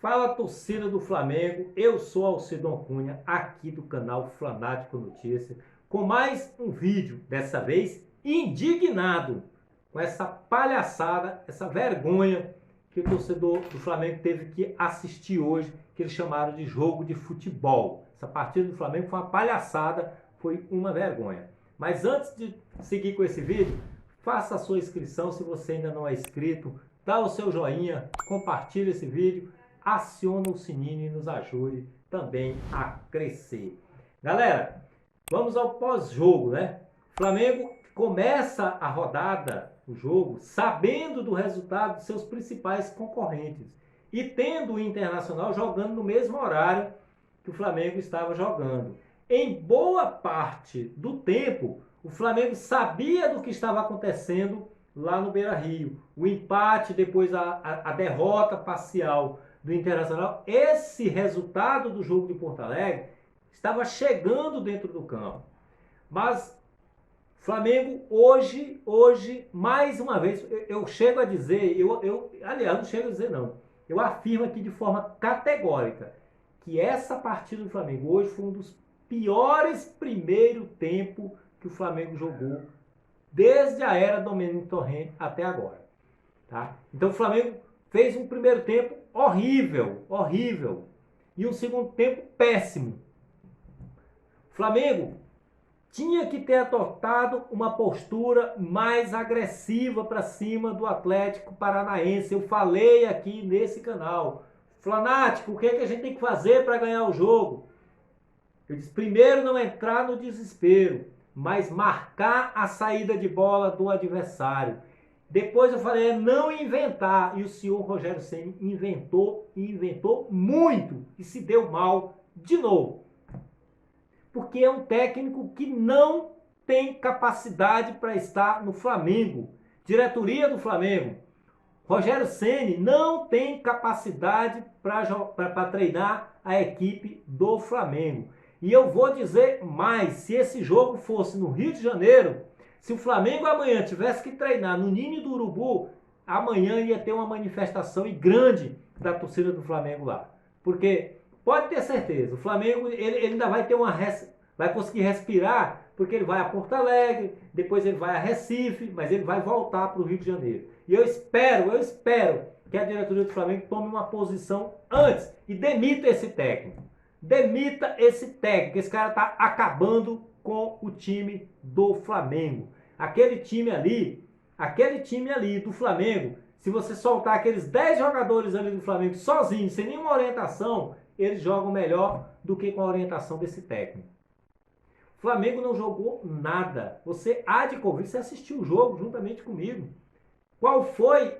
Fala, torcida do Flamengo, eu sou Alcidon Cunha, aqui do canal Flanático Notícias, com mais um vídeo, dessa vez indignado com essa palhaçada, essa vergonha que o torcedor do Flamengo teve que assistir hoje, que eles chamaram de jogo de futebol. Essa partida do Flamengo foi uma palhaçada, foi uma vergonha. Mas antes de seguir com esse vídeo, faça a sua inscrição se você ainda não é inscrito, dá o seu joinha, compartilhe esse vídeo, aciona o sininho e nos ajude também a crescer. Galera, vamos ao pós-jogo, né? O Flamengo começa a rodada, o jogo, sabendo do resultado de seus principais concorrentes e tendo o Internacional jogando no mesmo horário que o Flamengo estava jogando. Em boa parte do tempo, o Flamengo sabia do que estava acontecendo lá no Beira-Rio. O empate, depois a derrota parcial do Internacional, esse resultado do jogo de Porto Alegre estava chegando dentro do campo. Mas Flamengo hoje, mais uma vez, eu chego a dizer, aliás, não chego a dizer não, eu afirmo aqui de forma categórica que essa partida do Flamengo hoje foi um dos piores primeiro tempo que o Flamengo jogou desde a era Domenico Torrent até agora. Tá? Então o Flamengo fez um primeiro tempo horrível, e um segundo tempo péssimo. O Flamengo tinha que ter adotado uma postura mais agressiva para cima do Atlético Paranaense. Eu falei aqui nesse canal. Flanático, o que a gente tem que fazer para ganhar o jogo? Eu disse, primeiro não entrar no desespero, mas marcar a saída de bola do adversário. Depois eu falei, não inventar. E o senhor Rogério Ceni inventou muito e se deu mal de novo. Porque é um técnico que não tem capacidade para estar no Flamengo. Diretoria do Flamengo. Rogério Ceni não tem capacidade para treinar a equipe do Flamengo. E eu vou dizer mais, se esse jogo fosse no Rio de Janeiro, se o Flamengo amanhã tivesse que treinar no Ninho do Urubu, amanhã ia ter uma manifestação grande da torcida do Flamengo lá. Porque pode ter certeza, o Flamengo ele ainda vai ter vai conseguir respirar, porque ele vai a Porto Alegre, depois ele vai a Recife, mas ele vai voltar para o Rio de Janeiro. E eu espero que a diretoria do Flamengo tome uma posição antes e demita esse técnico. Demita esse técnico, esse cara está acabando com o time do Flamengo. Aquele time ali do Flamengo, se você soltar aqueles 10 jogadores ali do Flamengo sozinhos, sem nenhuma orientação, eles jogam melhor do que com a orientação desse técnico. O Flamengo não jogou nada. Você há de convir, você assistiu o jogo juntamente comigo. Qual foi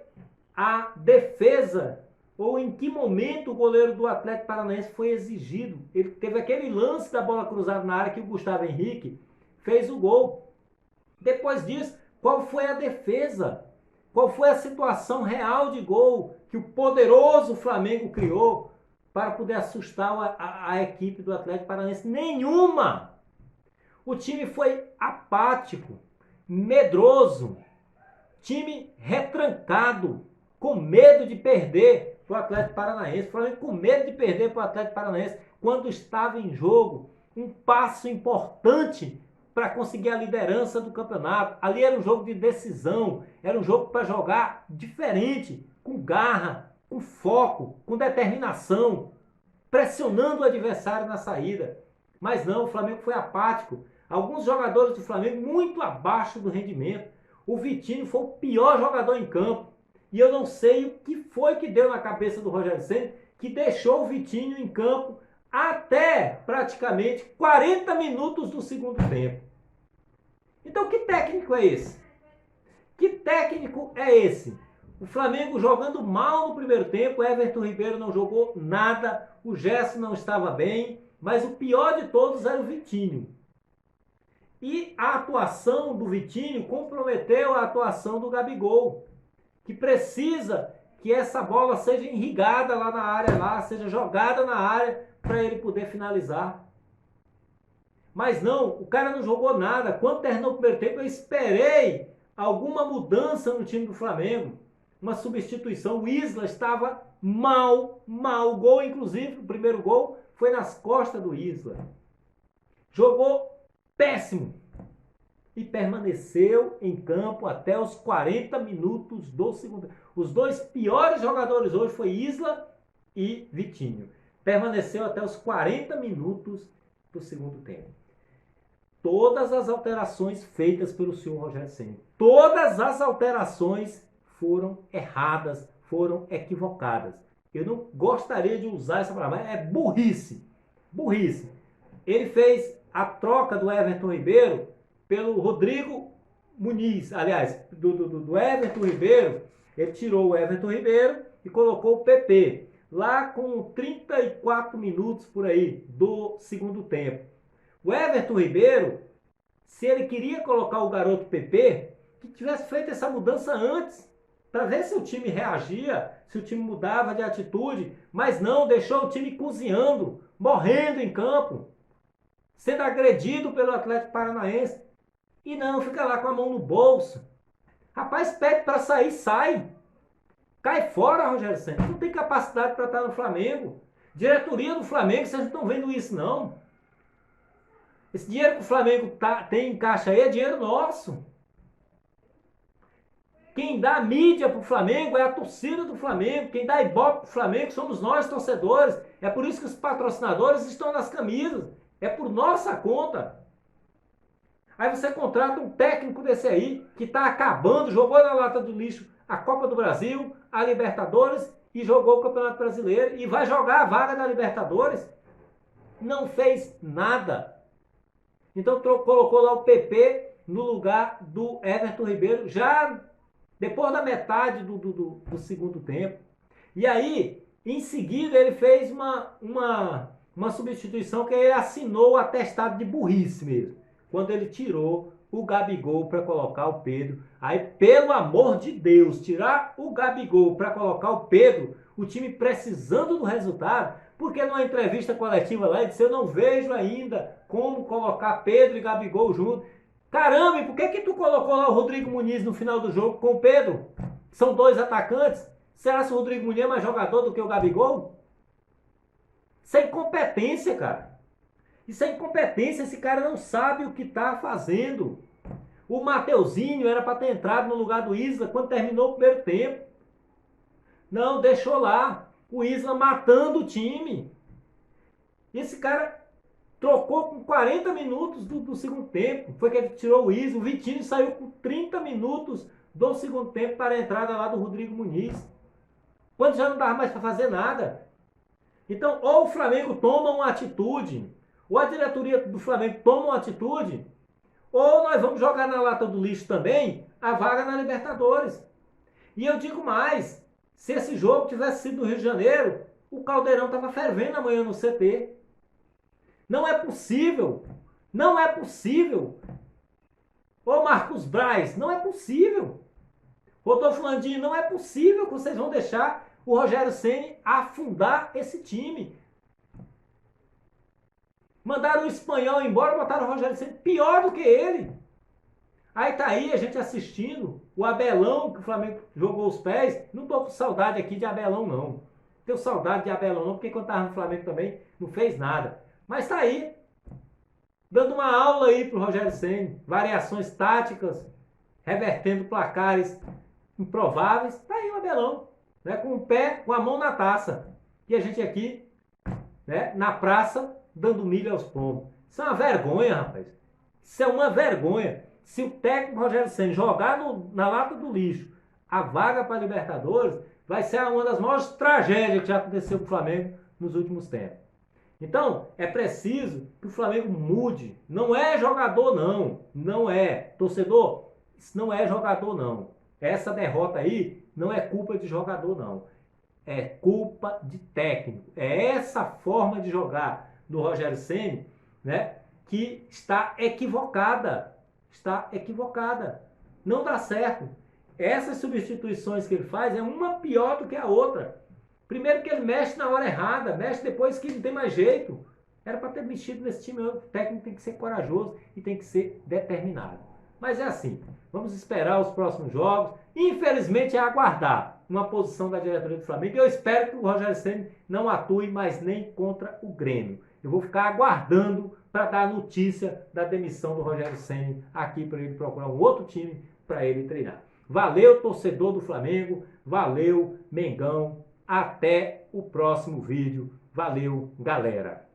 a defesa ou em que momento o goleiro do Atlético Paranaense foi exigido? Ele teve aquele lance da bola cruzada na área que o Gustavo Henrique fez o gol. Depois disso, qual foi a defesa? Qual foi a situação real de gol que o poderoso Flamengo criou para poder assustar a equipe do Atlético Paranaense? Nenhuma! O time foi apático, medroso, time retrancado, com medo de perder para o Atlético Paranaense. O Flamengo com medo de perder para o Atlético Paranaense quando estava em jogo um passo importante para conseguir a liderança do campeonato. Ali era um jogo de decisão, era um jogo para jogar diferente, com garra, com foco, com determinação, pressionando o adversário na saída. Mas não, o Flamengo foi apático. Alguns jogadores do Flamengo muito abaixo do rendimento. O Vitinho foi o pior jogador em campo. E eu não sei o que foi que deu na cabeça do Rogério Ceni que deixou o Vitinho em campo até praticamente 40 minutos do segundo tempo. Então que técnico é esse? Que técnico é esse? O Flamengo jogando mal no primeiro tempo, Everton Ribeiro não jogou nada, o Gerson não estava bem, mas o pior de todos era o Vitinho. E a atuação do Vitinho comprometeu a atuação do Gabigol, que precisa que essa bola seja irrigada lá na área, seja jogada na área para ele poder finalizar. Mas não, o cara não jogou nada. Quando terminou o primeiro tempo, eu esperei alguma mudança no time do Flamengo, uma substituição. O Isla estava mal. O gol, inclusive, o primeiro gol foi nas costas do Isla. Jogou péssimo. E permaneceu em campo até os 40 minutos do segundo. Os dois piores jogadores hoje foi Isla e Vitinho. Permaneceu até os 40 minutos do segundo tempo. Todas as alterações feitas pelo senhor Rogério Ceni, todas as alterações foram erradas, foram equivocadas. Eu não gostaria de usar essa palavra, mas é burrice. Burrice. Ele fez a troca do Everton Ribeiro pelo Rodrigo Muniz. Aliás, do Everton Ribeiro, ele tirou o Everton Ribeiro e colocou o PP. Lá com 34 minutos por aí do segundo tempo. O Everton Ribeiro, se ele queria colocar o garoto PP, que tivesse feito essa mudança antes, para ver se o time reagia, se o time mudava de atitude, mas não, deixou o time cozinhando, morrendo em campo, sendo agredido pelo Atlético Paranaense. E não, fica lá com a mão no bolso. Rapaz, pede para sair, sai. Cai fora, Rogério Ceni. Não tem capacidade para estar no Flamengo. Diretoria do Flamengo, vocês não estão vendo isso, não. Esse dinheiro que o Flamengo tem em caixa aí é dinheiro nosso. Quem dá mídia para o Flamengo é a torcida do Flamengo. Quem dá ibope para o Flamengo somos nós, torcedores. É por isso que os patrocinadores estão nas camisas. É por nossa conta. Aí você contrata um técnico desse aí, que está acabando, jogou na lata do lixo a Copa do Brasil, a Libertadores e jogou o Campeonato Brasileiro. E vai jogar a vaga da Libertadores. Não fez nada. Então colocou lá o PP no lugar do Everton Ribeiro, já depois da metade do segundo tempo. E aí, em seguida, ele fez uma substituição que ele assinou o atestado de burrice mesmo. Quando ele tirou o Gabigol para colocar o Pedro. Aí, pelo amor de Deus, tirar o Gabigol para colocar o Pedro, o time precisando do resultado, porque numa entrevista coletiva lá ele disse, eu não vejo ainda como colocar Pedro e Gabigol junto. Caramba, e por que tu colocou lá o Rodrigo Muniz no final do jogo com o Pedro? São dois atacantes. Será que o Rodrigo Muniz é mais jogador do que o Gabigol? Isso é incompetência, cara. Isso é incompetência, esse cara não sabe o que está fazendo. O Mateuzinho era para ter entrado no lugar do Isla quando terminou o primeiro tempo. Não, deixou lá. O Isla matando o time. E esse cara trocou com 40 minutos do segundo tempo. Foi que ele tirou o Isla. O Vitinho saiu com 30 minutos do segundo tempo para a entrada lá do Rodrigo Muniz. Quando já não dava mais para fazer nada. Então, ou o Flamengo toma uma atitude, ou a diretoria do Flamengo toma uma atitude, ou nós vamos jogar na lata do lixo também a vaga na Libertadores. E eu digo mais, se esse jogo tivesse sido no Rio de Janeiro, o Caldeirão estava fervendo amanhã no CT. Não é possível. Não é possível. Ô Marcos Braz, não é possível. Rodolfo Landim, não é possível que vocês vão deixar o Rogério Ceni afundar esse time. Mandaram o espanhol embora, botaram o Rogério Ceni pior do que ele. Aí tá aí a gente assistindo o Abelão, que o Flamengo jogou os pés. Não tô com saudade aqui de Abelão, não. Tenho saudade de Abelão, não, porque quando tava no Flamengo também não fez nada. Mas tá aí, dando uma aula aí pro Rogério Ceni. Variações táticas, revertendo placares improváveis. Tá aí o Abelão, né, com o pé, com a mão na taça. E a gente aqui, né, na praça, dando milho aos pombos. Isso é uma vergonha, rapaz. Isso é uma vergonha. Se o técnico Rogério Ceni jogar na lata do lixo a vaga para a Libertadores, vai ser uma das maiores tragédias que já aconteceu com o Flamengo nos últimos tempos. Então, é preciso que o Flamengo mude. Não é jogador, não. Não é. Torcedor, isso não é jogador, não. Essa derrota aí não é culpa de jogador, não. É culpa de técnico. É essa forma de jogar do Rogério Ceni, né, que está equivocada. Está equivocada. Não dá certo. Essas substituições que ele faz é uma pior do que a outra. Primeiro que ele mexe na hora errada, mexe depois que não tem mais jeito. Era para ter mexido nesse time. O técnico tem que ser corajoso e tem que ser determinado. Mas é assim. Vamos esperar os próximos jogos. Infelizmente é aguardar. uma posição da diretoria do Flamengo. Eu espero que o Rogério Ceni não atue mais nem contra o Grêmio. Eu vou ficar aguardando para dar a notícia da demissão do Rogério Ceni aqui para ele procurar um outro time para ele treinar. Valeu, torcedor do Flamengo. Valeu, Mengão. Até o próximo vídeo. Valeu, galera.